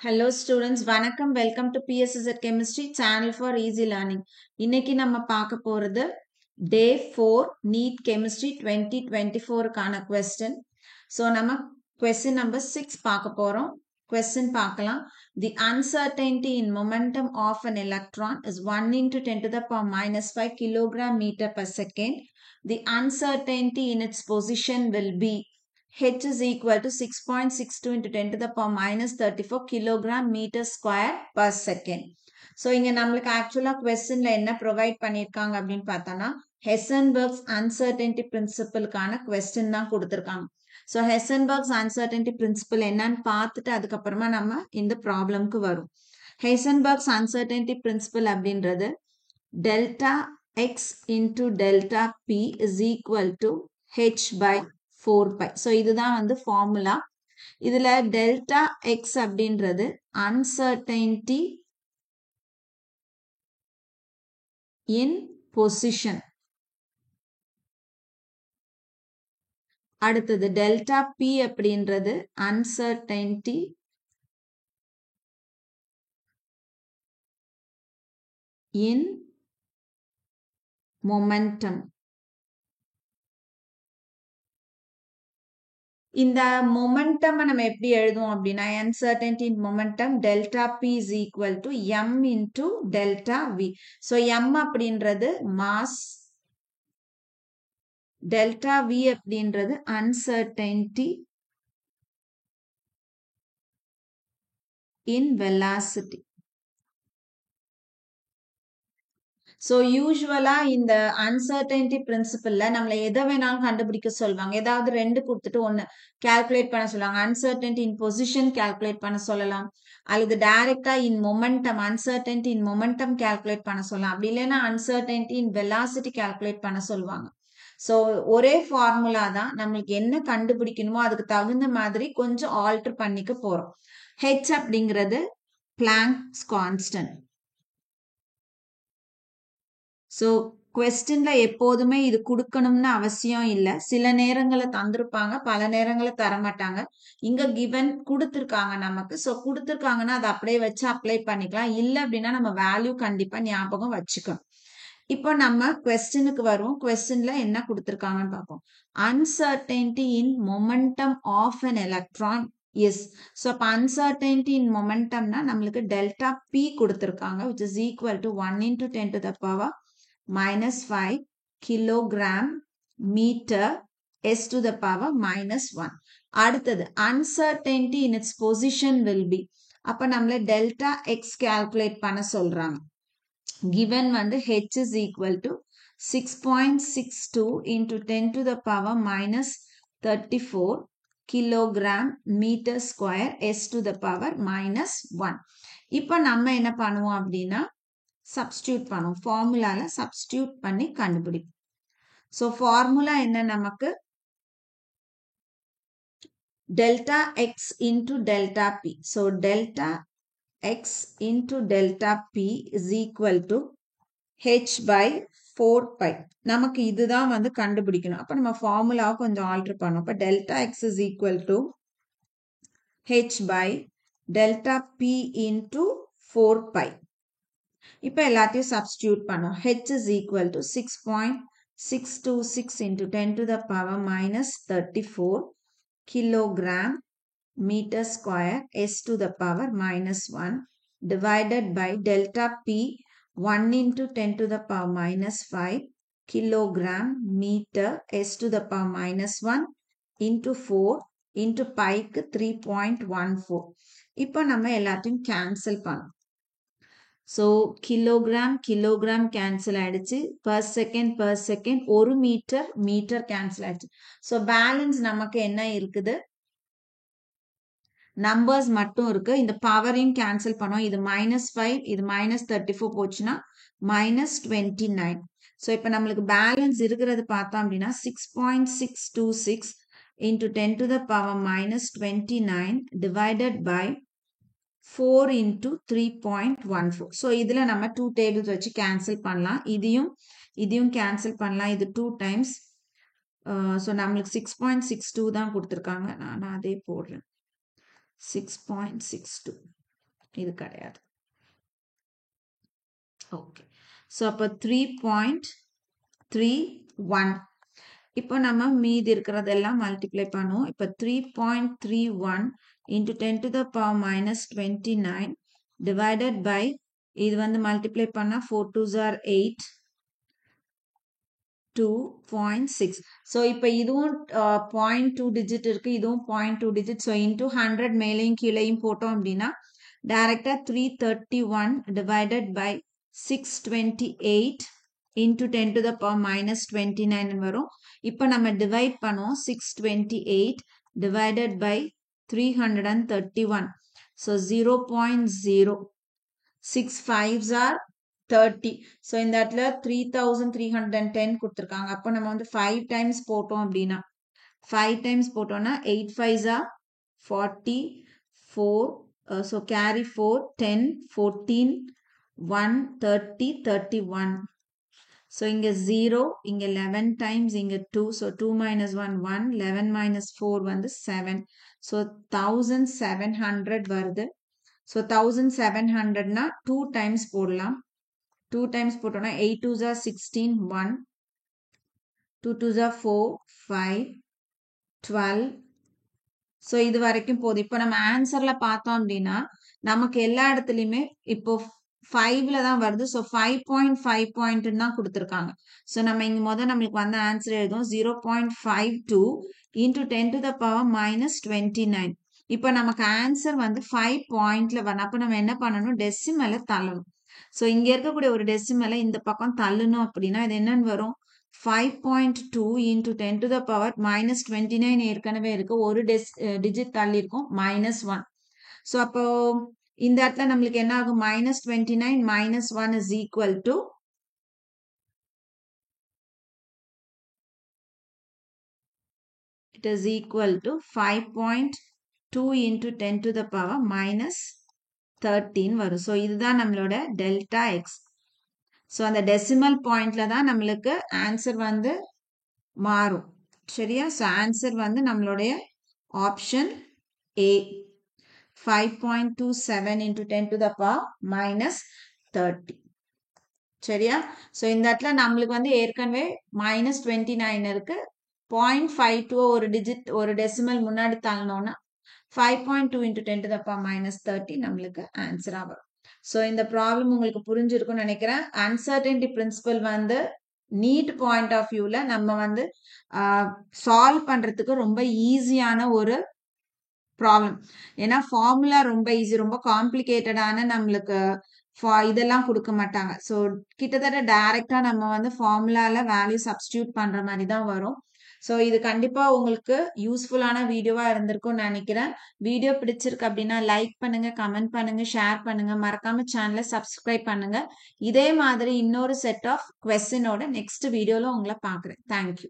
Hello students, வணக்கம். Welcome to PSZ Chemistry Channel for Easy Learning. இன்னைக்கு நம்ம பார்க்க போறது Day 4 NEET Chemistry 2024 கான question. So நம்ம question number 6 பார்க்க போறோம். Question பார்க்கலாம். The uncertainty in momentum of an electron is 1 into 10 to the power minus 5 kilogram meter per second. The uncertainty in its position will be H is equal to 6.62 into 10 to the power minus 34 kilogram meter square per second. So, இங்க நம்மளுக்கு actually questionல என்ன provide பண்ணிருக்காங்க அப்படின்னு பார்த்தோம்னா Heisenberg's uncertainty principle கான question தான் கொடுத்திருக்காங்க. So, Heisenberg's uncertainty principle என்னன்னு பார்த்துட்டு அதுக்கப்புறமா நம்ம இந்த ப்ராப்ளம்க்கு வரும். Heisenberg's uncertainty principle அப்படின்றது delta x into delta p is equal to h by 4 pi. So, இதுதான் வந்து formula. இதுல delta x அப்படின்றது uncertainty in position. அடுத்தது delta p அப்படின்றது uncertainty in momentum. இந்த momentum நம்ம எப்படி எழுதுவோம் அப்படின்னா uncertainty in momentum delta p is equal to m into delta v. So m அப்படின்றது mass, delta v அப்படின்றது uncertainty in velocity. So usually இந்த uncertainty principleல நம்மள எதை வேணாலும் கண்டுபிடிக்க சொல்வாங்க. ஏதாவது ரெண்டு கொடுத்துட்டு ஒன்னு calculate பண்ண சொல்லுவாங்க. uncertainty in position calculate பண்ண சொல்லலாம். அல்லது டைரக்டா in momentum, uncertainty in momentum calculate பண்ண சொல்லலாம். அப்படி இல்லைன்னா uncertainty in velocity calculate பண்ண சொல்லுவாங்க. So ஒரே ஃபார்முலா தான், நம்மளுக்கு என்ன கண்டுபிடிக்கணுமோ அதுக்கு தகுந்த மாதிரி கொஞ்சம் ஆல்டர் பண்ணிக்க போறோம். h அப்படிங்கிறது Planck's constant. So, questionல எப்போதுமே இது கொடுக்கணும்னு அவசியம் இல்லை. சில நேரங்களை தந்திருப்பாங்க, பல நேரங்களை தரமாட்டாங்க. இங்க கிவன் கொடுத்துருக்காங்க நமக்கு. ஸோ கொடுத்துருக்காங்கன்னா அதை அப்படியே வச்சு அப்ளை பண்ணிக்கலாம். இல்லை அப்படின்னா நம்ம வேல்யூ கண்டிப்பா ஞாபகம் வச்சுக்கணும். இப்போ நம்ம கொஸ்டினுக்கு வருவோம். கொஸ்டின்ல என்ன கொடுத்துருக்காங்கன்னு பார்ப்போம். Uncertainty in momentum of an electron is. So இப்போ uncertainty in momentumனா நம்மளுக்கு delta p கொடுத்துருக்காங்க, which is equal to 1 into 10 to the power minus 5 kilogram meter s to the power minus 1. அடுத்தது uncertainty in its position will be. அப்ப நம்மள delta x calculate பண்ண சொல்றாங்க. Given வந்து h is equal to 6.62 into 10 to the power minus 34 kilogram meter square s to the power minus 1. இப்ப நம்ம என்ன பண்ணுவோம் அப்படின்னா substitute பண்ணுவோம். ஃபார்முலால substitute பண்ணி கண்டுபிடிப்போம். So ஃபார்முலா என்ன நமக்கு delta x into delta p. So delta x into delta p is equal to h by 4 pi. நமக்கு இதுதான் வந்து கண்டுபிடிக்கணும். அப்ப நம்ம ஃபார்முலாவை கொஞ்சம் ஆல்டர் பண்ணுவோம். அப்ப delta x is equal to h by delta p into 4 pi. இப்போ எல்லாத்தையும் substitute பண்ணும். h is equal to 6.626 into 10 to the power minus 34 kilogram meter square s to the power minus 1 divided by delta p 1 into 10 to the power minus 5 kilogram meter s to the power minus 1 into 4 into pi க்கு 3.14. இப்போ நம்ம எல்லாத்தையும் cancel பண்ணும். So, kilogram cancel ஆயிடுச்சு. per second 1 meter cancel ஆயிடுச்சு. So, balance நமக்கு என்ன இருக்குது? numbers மட்டும் இருக்கு. இந்த பவரையும் cancel பண்ணோம். இது minus 5, இது minus 34 போச்சுன்னா minus 29. So, இப்ப நம்மளுக்கு balance இருக்கிறது பார்த்தோம் அப்படின்னா 6.626 into 10 to the power minus 29 divided by 4 into 3.14. So, இதுல நம்ம 2 tables வச்சு cancel பண்ணலாம். இதையும் cancel பண்ணலாம். இது 2 times. So, நம்மளுக்கு 6.62 தான் கொடுத்திருக்காங்க. நான் அதே போடுறேன். 6.62. இது கிடையாது. ஓகே. ஸோ அப்போ 3.31. இப்போ நம்ம மீதி இருக்கிறதெல்லாம் மல்டிப்ளை பண்ணுவோம். இப்போ 3.31 into 10 to the power minus 29 divided by இது வந்து மல்டிப்ளை பண்ணா 4 2s are 8 2.6. ஸோ இப்போ இதுவும் 0.2 digit இருக்கு, இதுவும் 0.2 digit. ஸோ into 100 மேலையும் கீழையும் போட்டோம் அப்படின்னா டைரக்டா 331 divided by 628 into 10 to the power minus 29 வரும். இப்போ நம்ம டிவைட் பண்ணுவோம். 628 divided by 331. So 0.0. 6 5s are 30. So இந்த இடத்துல 3310 கொடுத்திருக்காங்க. அப்போ நம்ம வந்து 5 times போட்டோம் அப்படின்னா 5 times போட்டோம்னா 8 5s are 44. So carry 4 10 14 1 30 31. So இங்க 0, இங்க 11 times, இங்க 2. So 2 minus 1 1, 11 minus 4 வந்து 7. So 1700 வருது. So 1700 னா 2 times போடலாம். 2 times போட்டோம்னா 8 2s are 16 1, 2 2s are 4 5 12. So இது வரைக்கும் போதும். இப்போ நம்ம ஆன்சர்ல பார்த்தோம் அப்படின்னா நமக்கு எல்லா இடத்துலையுமே இப்போ 5ல தான் வருது. ஸோ 5.5 பாயிண்ட்னு தான் கொடுத்துருக்காங்க. ஸோ நம்ம இங்க முதல் நம்மளுக்கு வந்த ஆன்சர் எழுதும் 0.52 into 10 to the power minus 29. இப்போ நமக்கு ஆன்சர் வந்து 5 பாயிண்ட்ல வரணும். அப்போ நம்ம என்ன பண்ணணும், டெசிமலை தள்ளணும். ஸோ இங்க இருக்கக்கூடிய ஒரு டெசிமலை இந்த பக்கம் தள்ளணும் அப்படின்னா இது என்னன்னு வரும், 5.2 into 10 to the power minus 29 ஏற்கனவே இருக்கு, ஒரு டிஜிட் தள்ளி இருக்கும் -1. ஸோ அப்போ இந்த இடத்துல நம்மளுக்கு என்ன ஆகும், -29 - 1 is equal to it is equal to 5.2 into 10 to the power minus 13 வரும். ஸோ இதுதான் நம்மளோட டெல்டா எக்ஸ். ஸோ அந்த டெசிமல் பாயிண்ட்ல தான் நம்மளுக்கு ஆன்சர் வந்து மாறும். சரியா? ஸோ ஆன்சர் வந்து நம்மளுடைய option A 5.27 into 10 to the power minus 30. சரியா? ஸோ இந்த இடத்துல நம்மளுக்கு வந்து ஏற்கனவே -29 இருக்கு. 0.52 ஒரு டிஜிட் ஒரு டெசிமல் முன்னாடி தள்ளனோம்னா 5.2 into 10 to the power minus 30 நம்மளுக்கு ஆன்சரா வரும். ஸோ இந்த ப்ராப்ளம் உங்களுக்கு புரிஞ்சிருக்கும்னு நினைக்கிறேன். அன்சர்டனிட்டி பிரின்சிபல் வந்து நீட் பாயிண்ட் ஆஃப் வியூல நம்ம வந்து சால்வ் பண்றதுக்கு ரொம்ப ஈஸியான ஒரு ப்ராப்ளம். ஏன்னா ஃபார்முலா ரொம்ப ஈஸி, ரொம்ப காம்ப்ளிகேட்டடான நம்மளுக்கு இதெல்லாம் கொடுக்க மாட்டாங்க. ஸோ கிட்டத்தட்ட டைரக்டா நம்ம வந்து ஃபார்முலால வேல்யூ சப்ஸ்டியூட் பண்ற மாதிரி தான் வரும். ஸோ இது கண்டிப்பா உங்களுக்கு யூஸ்ஃபுல்லான வீடியோவா இருந்திருக்கும்னு நினைக்கிறேன். வீடியோ பிடிச்சிருக்கு அப்படின்னா லைக் பண்ணுங்க, கமெண்ட் பண்ணுங்க, ஷேர் பண்ணுங்க, மறக்காம சேனலை சப்ஸ்கிரைப் பண்ணுங்க. இதே மாதிரி இன்னொரு செட் ஆஃப் கொஸ்டினோட நெக்ஸ்ட் வீடியோல உங்களை பார்க்குறேன். தேங்க்யூ.